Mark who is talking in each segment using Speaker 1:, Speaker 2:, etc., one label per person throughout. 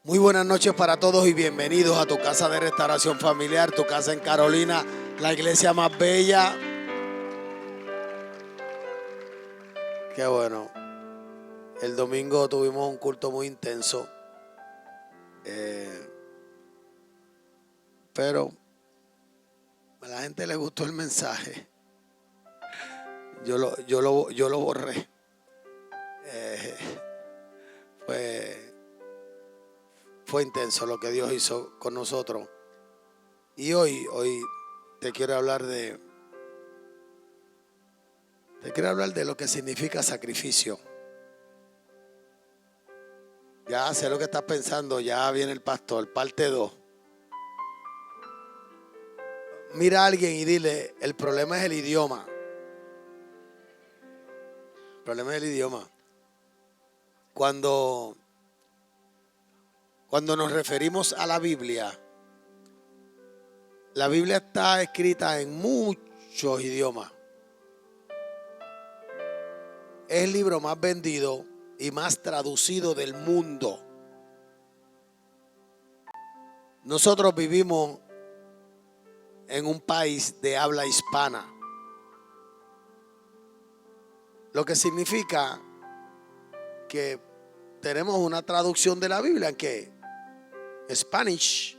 Speaker 1: Muy buenas noches para todos y bienvenidos a tu casa de restauración familiar, tu casa en Carolina, la iglesia más bella. Qué bueno. El domingo tuvimos un culto muy intenso, pero a la gente le gustó el mensaje. Yo lo borré. Fue intenso lo que Dios hizo con nosotros. Y hoy te quiero hablar de lo que significa sacrificio. Ya sé lo que estás pensando, ya viene el pastor, parte 2. Mira a alguien y dile, el problema es el idioma. El problema es el idioma. Cuando nos referimos a la Biblia está escrita en muchos idiomas. Es el libro más vendido y más traducido del mundo. Nosotros vivimos en un país de habla hispana, lo que significa que tenemos una traducción de la Biblia en Spanish,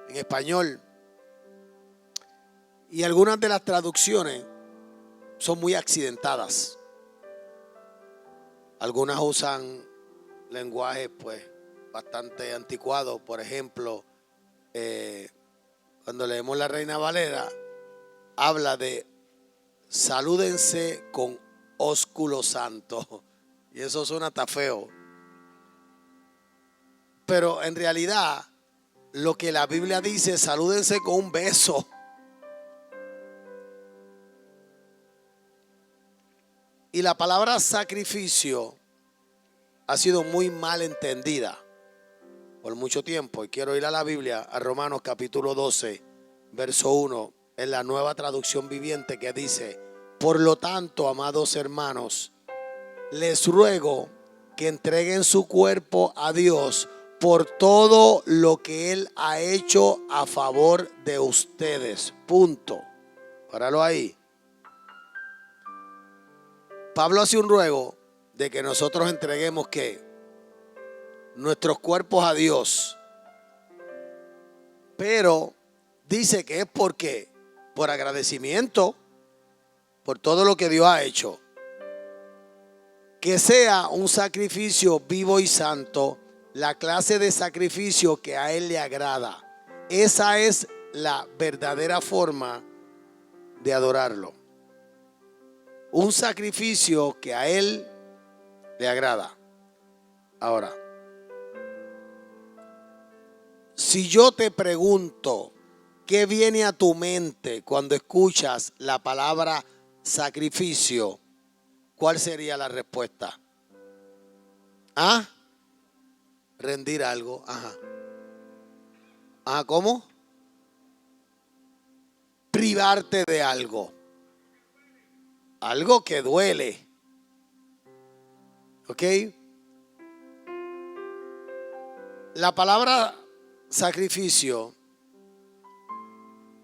Speaker 1: en español, y algunas de las traducciones son muy accidentadas. Algunas usan lenguaje bastante anticuado. Por ejemplo, cuando leemos la Reina Valera, habla de salúdense con ósculo santo. Y eso suena hasta feo. Pero en realidad, lo que la Biblia dice, salúdense con un beso. Y la palabra sacrificio ha sido muy mal entendida por mucho tiempo. Y quiero ir a la Biblia, a Romanos capítulo 12, verso 1, en la Nueva Traducción Viviente, que dice: por lo tanto, amados hermanos, les ruego que entreguen su cuerpo a Dios por todo lo que Él ha hecho a favor de ustedes. Punto. Páralo ahí. Pablo hace un ruego de que nosotros entreguemos nuestros cuerpos a Dios. Pero dice que es por agradecimiento por todo lo que Dios ha hecho. Que sea un sacrificio vivo y santo, la clase de sacrificio que a Él le agrada. Esa es la verdadera forma de adorarlo. Un sacrificio que a Él le agrada. Ahora, si yo te pregunto qué viene a tu mente cuando escuchas la palabra sacrificio, ¿cuál sería la respuesta? ¿Ah? Rendir algo. Ajá. ¿Ah, cómo? Privarte de algo. Algo que duele. ¿Ok? La palabra sacrificio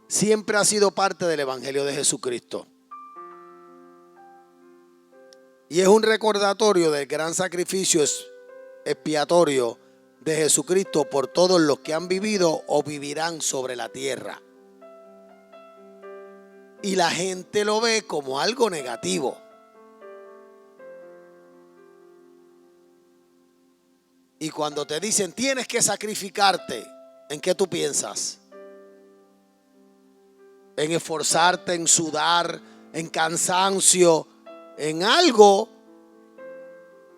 Speaker 1: siempre ha sido parte del Evangelio de Jesucristo. Y es un recordatorio del gran sacrificio expiatorio de Jesucristo por todos los que han vivido o vivirán sobre la tierra. Y la gente lo ve como algo negativo. Y cuando te dicen tienes que sacrificarte, ¿en qué tú piensas? En esforzarte, en sudar, en cansancio, en algo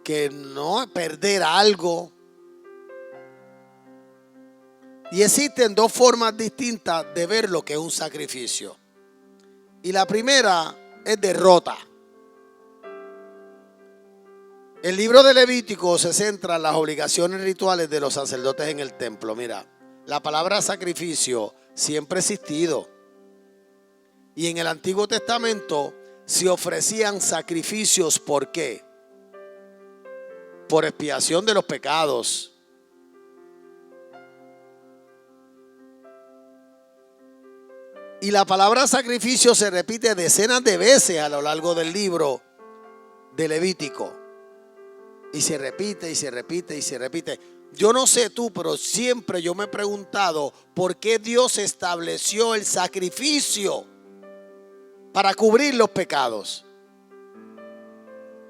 Speaker 1: que no, perder algo. Y existen dos formas distintas de ver lo que es un sacrificio. Y la primera es derrota. El libro de Levítico se centra en las obligaciones rituales de los sacerdotes en el templo. Mira, la palabra sacrificio siempre ha existido. Y en el Antiguo Testamento se ofrecían sacrificios. ¿Por qué? Por expiación de los pecados. Y la palabra sacrificio se repite decenas de veces a lo largo del libro de Levítico. Y se repite y se repite y se repite. Yo no sé tú, pero siempre yo me he preguntado por qué Dios estableció el sacrificio para cubrir los pecados.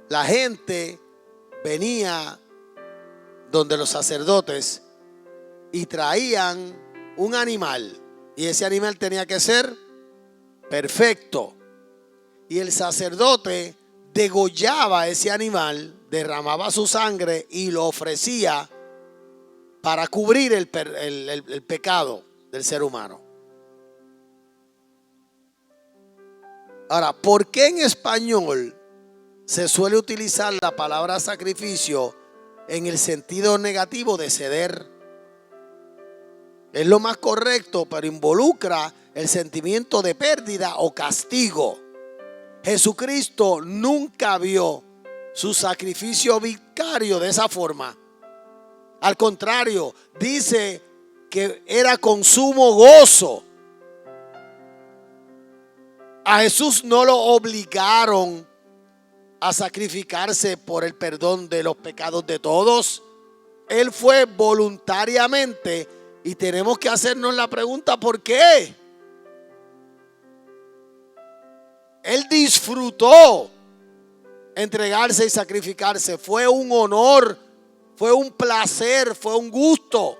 Speaker 1: La gente venía donde los sacerdotes y traían un animal, y ese animal tenía que ser perfecto, y el sacerdote degollaba ese animal, derramaba su sangre y lo ofrecía para cubrir el pecado del ser humano. Ahora, ¿por qué en español se suele utilizar la palabra sacrificio en el sentido negativo de ceder? Es lo más correcto, pero involucra el sentimiento de pérdida o castigo. Jesucristo nunca vio su sacrificio vicario de esa forma. Al contrario, dice que era con sumo gozo. A Jesús no lo obligaron a sacrificarse por el perdón de los pecados de todos. Él fue voluntariamente, y tenemos que hacernos la pregunta: ¿por qué? Él disfrutó entregarse y sacrificarse. Fue un honor, fue un placer, fue un gusto.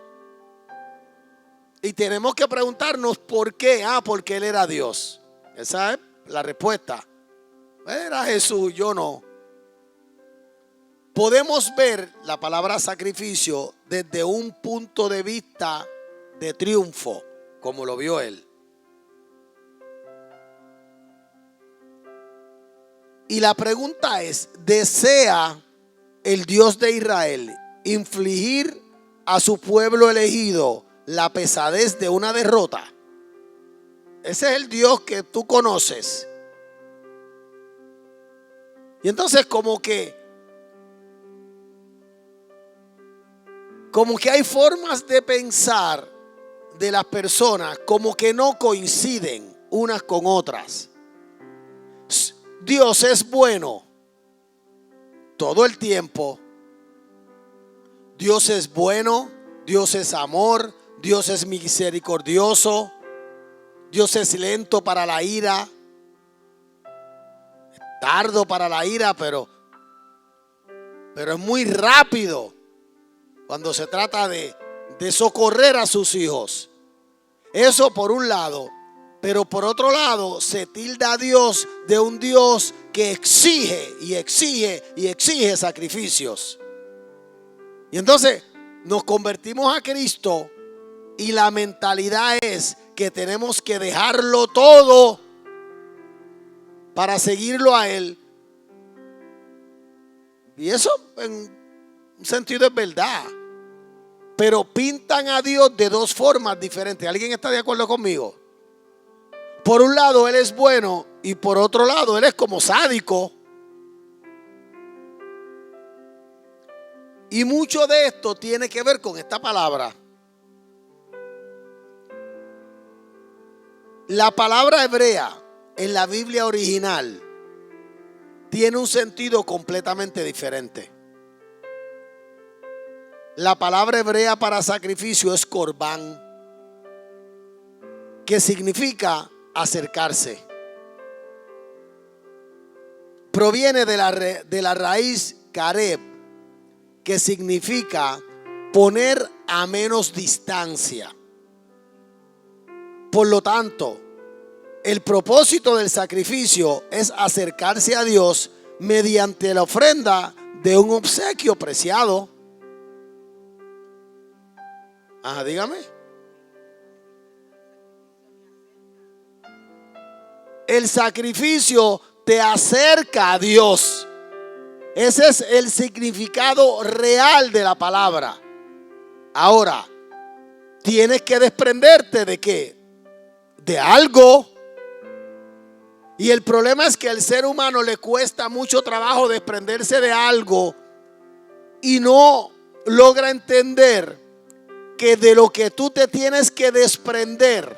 Speaker 1: Y tenemos que preguntarnos por qué. Porque Él era Dios. Esa es la respuesta. Era Jesús, yo no. Podemos ver la palabra sacrificio desde un punto de vista de triunfo, como lo vio Él. Y la pregunta es: ¿desea el Dios de Israel infligir a su pueblo elegido la pesadez de una derrota? Ese es el Dios que tú conoces. Y entonces como que hay formas de pensar de las personas como que no coinciden unas con otras. Dios es bueno todo el tiempo. Dios es bueno, Dios es amor, Dios es misericordioso, Dios es lento para la ira, tardo para la ira, pero es muy rápido cuando se trata de socorrer a sus hijos. Eso por un lado. Pero por otro lado, se tilda a Dios de un Dios que exige y exige y exige sacrificios. Y entonces nos convertimos a Cristo y la mentalidad es que tenemos que dejarlo todo para seguirlo a Él. Y eso en un sentido es verdad. Pero pintan a Dios de dos formas diferentes. ¿Alguien está de acuerdo conmigo? Por un lado Él es bueno y por otro lado Él es como sádico. Y mucho de esto tiene que ver con esta palabra. La palabra hebrea en la Biblia original tiene un sentido completamente diferente. La palabra hebrea para sacrificio es corbán, que significa acercarse. Proviene de la raíz kareb, que significa poner a menos distancia. Por lo tanto, el propósito del sacrificio es acercarse a Dios mediante la ofrenda de un obsequio preciado. Dígame. El sacrificio te acerca a Dios. Ese es el significado real de la palabra. Ahora, tienes que desprenderte de qué? De algo. Y el problema es que al ser humano le cuesta mucho trabajo desprenderse de algo y no logra entender que de lo que tú te tienes que desprender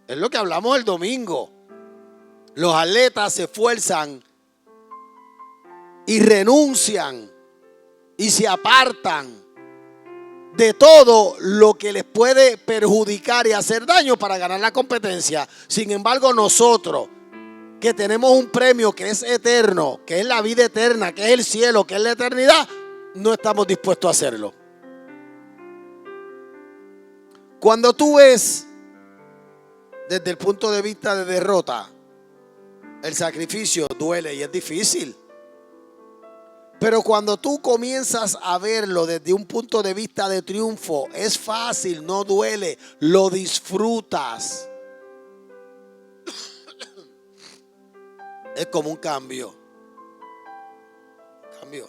Speaker 1: Es lo que hablamos el domingo. Los atletas se esfuerzan y renuncian y se apartan de todo lo que les puede perjudicar y hacer daño para ganar la competencia. Sin embargo, nosotros que tenemos un premio que es eterno, que es la vida eterna, que es el cielo, que es la eternidad, no estamos dispuestos a hacerlo. Cuando tú ves desde el punto de vista de derrota, el sacrificio duele y es difícil. Pero cuando tú comienzas a verlo desde un punto de vista de triunfo, es fácil, no duele, lo disfrutas. Es como un cambio. Cambio.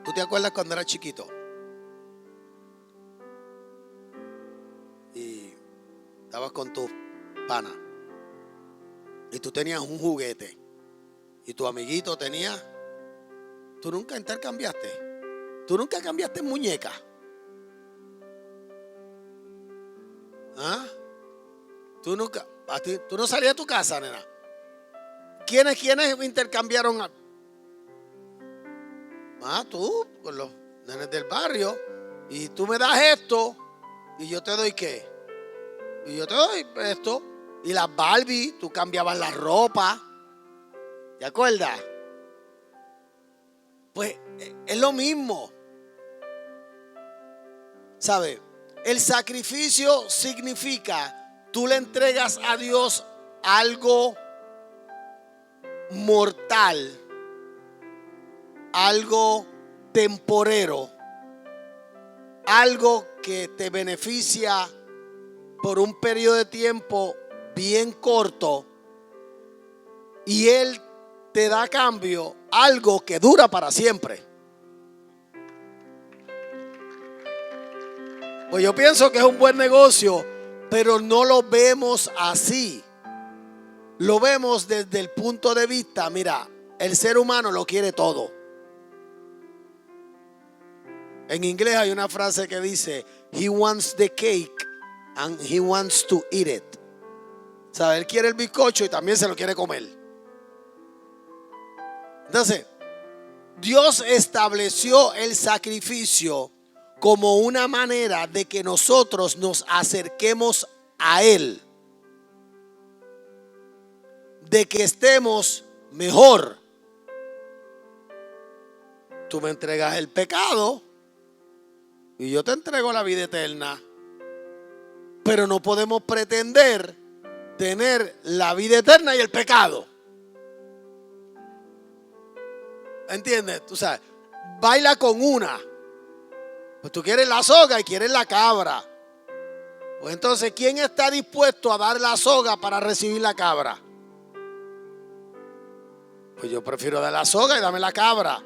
Speaker 1: ¿Tú te acuerdas cuando eras chiquito? Y estabas con tu pana y tú tenías un juguete y tu amiguito tenía. Tú nunca intercambiaste. Tú nunca cambiaste muñeca. ¿Ah? Tú no salías de tu casa, nena. ¿Quiénes intercambiaron? Tú con los nenes del barrio. Y tú me das esto y yo te doy ¿qué? Y yo te doy esto. Y las Barbie, tú cambiabas la ropa. ¿Te acuerdas? Pues es lo mismo. ¿Sabes? El sacrificio significa tú le entregas a Dios algo mortal, algo temporero, algo que te beneficia por un periodo de tiempo bien corto, y Él te da a cambio algo que dura para siempre. Pues yo pienso que es un buen negocio, pero no lo vemos así. Lo vemos desde el punto de vista, mira, el ser humano lo quiere todo. En inglés hay una frase que dice, he wants the cake and he wants to eat it. O sea, él quiere el bizcocho y también se lo quiere comer. Entonces, Dios estableció el sacrificio como una manera de que nosotros nos acerquemos a Él, de que estemos mejor. Tú me entregas el pecado y yo te entrego la vida eterna, pero no podemos pretender tener la vida eterna y el pecado. ¿Entiendes? Tú sabes, baila con una. Pues tú quieres la soga y quieres la cabra. Pues entonces, ¿quién está dispuesto a dar la soga para recibir la cabra? Pues yo prefiero dar la soga y dame la cabra.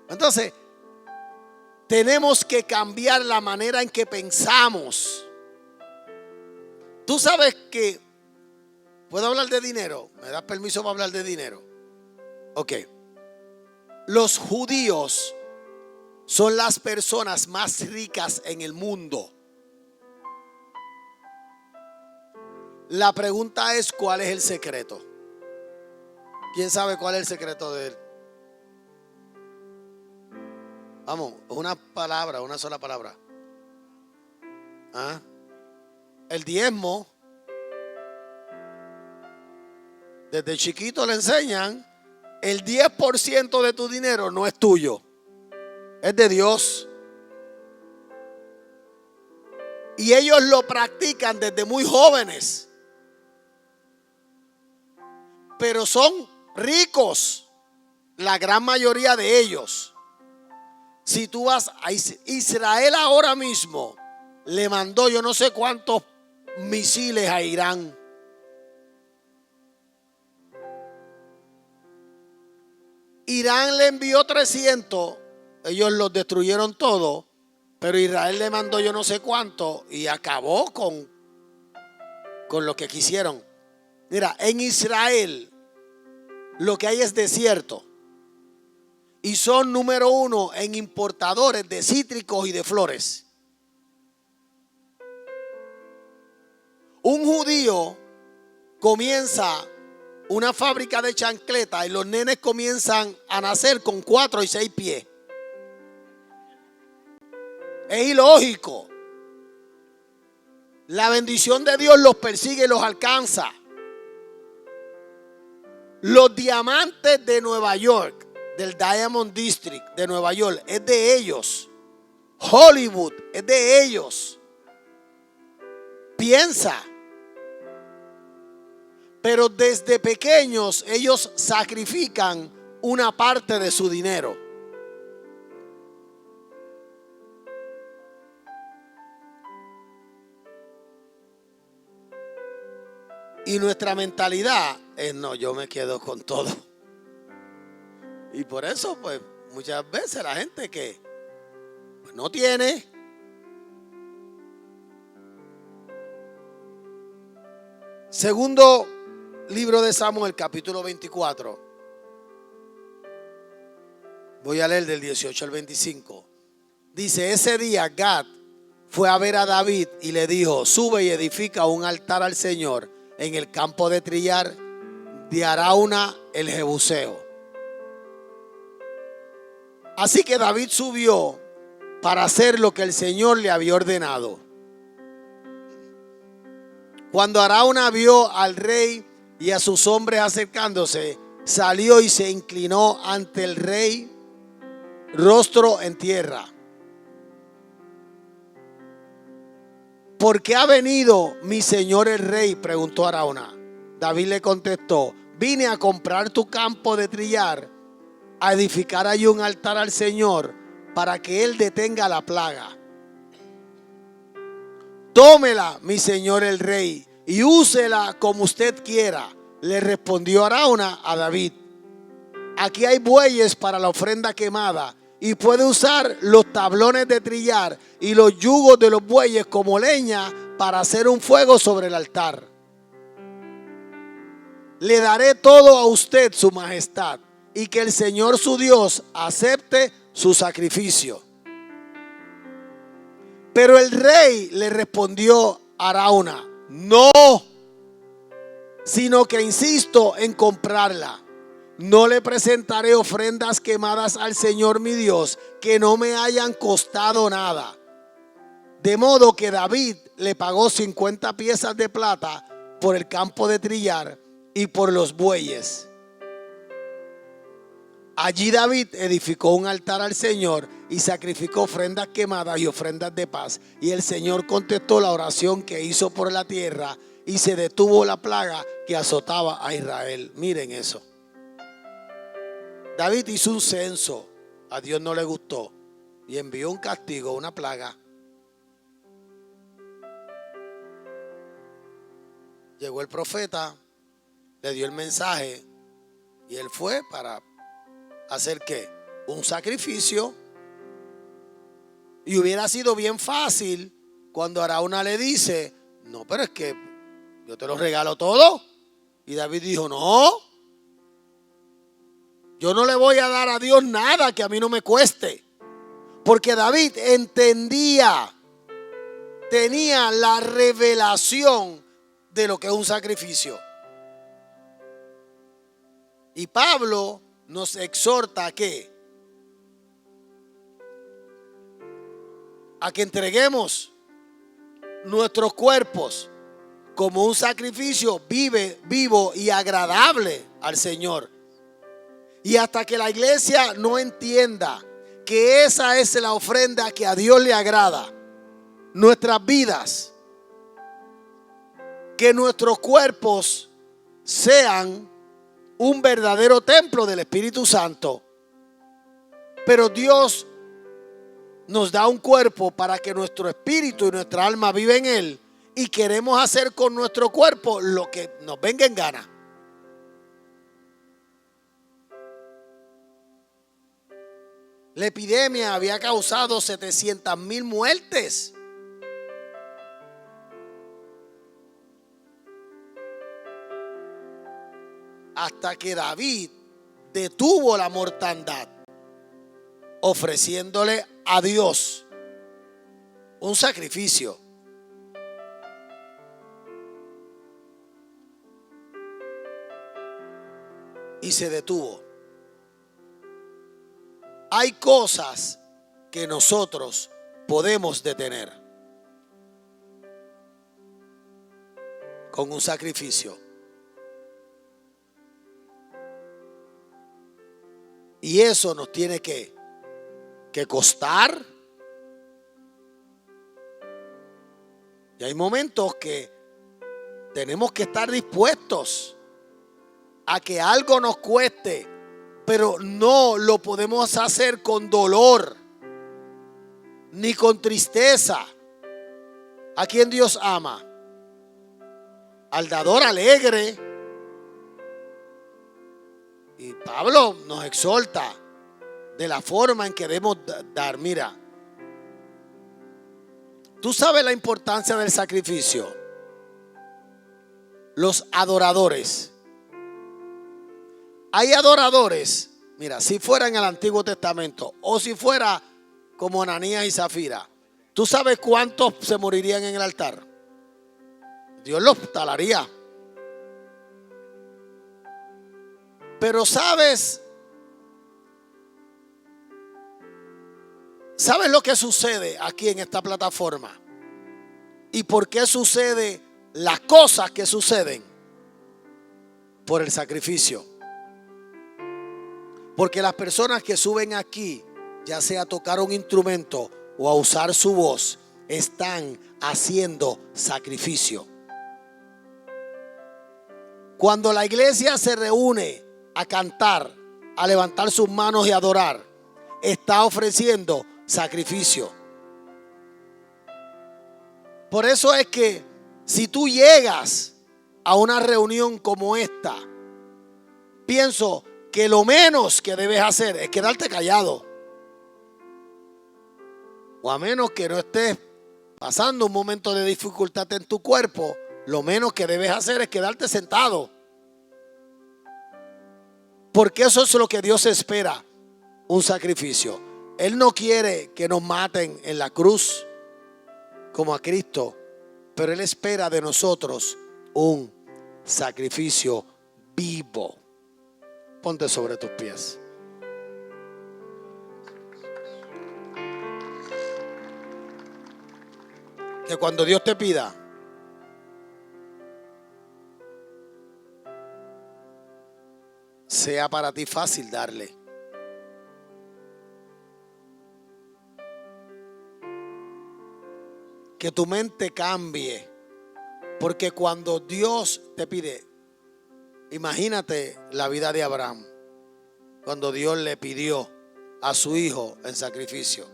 Speaker 1: Entonces, tenemos que cambiar la manera en que pensamos. Tú sabes que, ¿puedo hablar de dinero? ¿Me das permiso para hablar de dinero? Ok. Los judíos son las personas más ricas en el mundo. La pregunta es, ¿cuál es el secreto? ¿Quién sabe cuál es el secreto de él? Vamos, una palabra, una sola palabra. ¿Ah? El diezmo. Desde chiquito le enseñan, el 10% de tu dinero no es tuyo. Es de Dios. Y ellos lo practican desde muy jóvenes. Pero son ricos, la gran mayoría de ellos. Si tú vas a Israel ahora mismo, le mandó yo no sé cuántos misiles a Irán. Irán le envió 300. Ellos los destruyeron todo, pero Israel le mandó yo no sé cuánto y acabó con lo que quisieron. Mira, en Israel lo que hay es desierto y son número 1 en importadores de cítricos y de flores. Un judío comienza una fábrica de chancletas y los nenes comienzan a nacer con 4 y 6 pies. Es ilógico. La bendición de Dios los persigue y los alcanza. Los diamantes de Nueva York, del Diamond District de Nueva York, es de ellos. Hollywood es de ellos. Piensa. Pero desde pequeños ellos sacrifican una parte de su dinero. Y nuestra mentalidad es: no, yo me quedo con todo. Y por eso, pues, muchas veces la gente que pues, no tiene, segundo libro de Samuel, capítulo 24. Voy a leer del 18 al 25. Dice: ese día Gad fue a ver a David y le dijo: sube y edifica un altar al Señor en el campo de trillar de Arauna el Jebuseo. Así que David subió para hacer lo que el Señor le había ordenado. Cuando Arauna vio al rey y a sus hombres acercándose, salió y se inclinó ante el rey, rostro en tierra. ¿Por qué ha venido mi señor el rey?, preguntó Arauna. David le contestó: vine a comprar tu campo de trillar, a edificar allí un altar al Señor para que él detenga la plaga. Tómela, mi señor el rey, y úsela como usted quiera, le respondió Arauna a David. Aquí hay bueyes para la ofrenda quemada, y puede usar los tablones de trillar y los yugos de los bueyes como leña para hacer un fuego sobre el altar. Le daré todo a usted, su majestad, y que el Señor su Dios acepte su sacrificio. Pero el rey le respondió a Arauna: no, sino que insisto en comprarla. No le presentaré ofrendas quemadas al Señor mi Dios que no me hayan costado nada. De modo que David le pagó 50 piezas de plata por el campo de trillar y por los bueyes. Allí David edificó un altar al Señor y sacrificó ofrendas quemadas y ofrendas de paz. Y el Señor contestó la oración que hizo por la tierra y se detuvo la plaga que azotaba a Israel. Miren eso. David hizo un censo, a Dios no le gustó y envió un castigo, una plaga. Llegó el profeta, le dio el mensaje y él fue para hacer ¿qué? Un sacrificio. Y hubiera sido bien fácil cuando Arauna le dice: no, pero es que yo te lo regalo todo. Y David dijo: no, yo no le voy a dar a Dios nada que a mí no me cueste. Porque David entendía, tenía la revelación de lo que es un sacrificio. Y Pablo nos exhorta a ¿qué? A que entreguemos nuestros cuerpos como un sacrificio vivo y agradable al Señor. Y hasta que la iglesia no entienda que esa es la ofrenda que a Dios le agrada, nuestras vidas, que nuestros cuerpos sean un verdadero templo del Espíritu Santo. Pero Dios nos da un cuerpo para que nuestro espíritu y nuestra alma viva en él, y queremos hacer con nuestro cuerpo lo que nos venga en gana. La epidemia había causado 700,000 muertes. Hasta que David detuvo la mortandad. ofreciéndole a Dios un sacrificio. Y se detuvo. Hay cosas que nosotros podemos detener con un sacrificio. Y eso nos tiene que costar. Y hay momentos que tenemos que estar dispuestos a que algo nos cueste, pero no lo podemos hacer con dolor ni con tristeza. ¿A quién Dios ama? Al dador alegre. Y Pablo nos exhorta de la forma en que debemos dar. Mira, tú sabes la importancia del sacrificio. Los adoradores. Hay adoradores, mira, si fuera en el Antiguo Testamento o si fuera como Ananías y Zafira, ¿tú sabes cuántos se morirían en el altar? Dios los talaría. Pero ¿sabes lo que sucede aquí en esta plataforma? ¿Y por qué sucede las cosas que suceden? Por el sacrificio. Porque las personas que suben aquí, ya sea a tocar un instrumento o a usar su voz, están haciendo sacrificio. Cuando la iglesia se reúne a cantar, a levantar sus manos y adorar, está ofreciendo sacrificio. Por eso es que si tú llegas a una reunión como esta, pienso que lo menos que debes hacer es quedarte callado. O a menos que no estés pasando un momento de dificultad en tu cuerpo, lo menos que debes hacer es quedarte sentado. Porque eso es lo que Dios espera, un sacrificio. Él no quiere que nos maten en la cruz como a Cristo, pero Él espera de nosotros un sacrificio vivo. Ponte sobre tus pies. Que cuando Dios te pida, sea para ti fácil darle. Que tu mente cambie. Porque cuando Dios te pide, imagínate la vida de Abraham, cuando Dios le pidió a su hijo en sacrificio.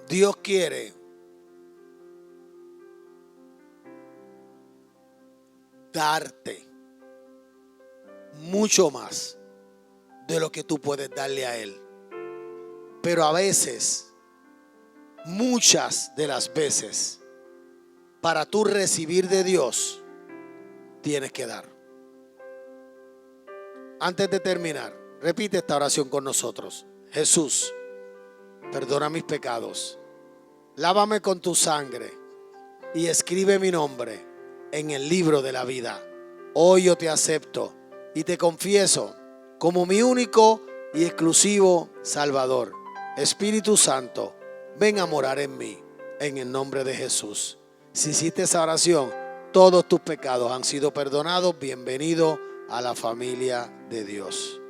Speaker 1: Dios quiere darte mucho más de lo que tú puedes darle a Él. Pero a veces, muchas de las veces, para tú recibir de Dios, tienes que dar. Antes de terminar, repite esta oración con nosotros. Jesús, perdona mis pecados, lávame con tu sangre y escribe mi nombre en el libro de la vida. Hoy yo te acepto y te confieso como mi único y exclusivo Salvador. Espíritu Santo, ven a morar en mí, en el nombre de Jesús. Si hiciste esa oración, todos tus pecados han sido perdonados. Bienvenido a la familia de Dios.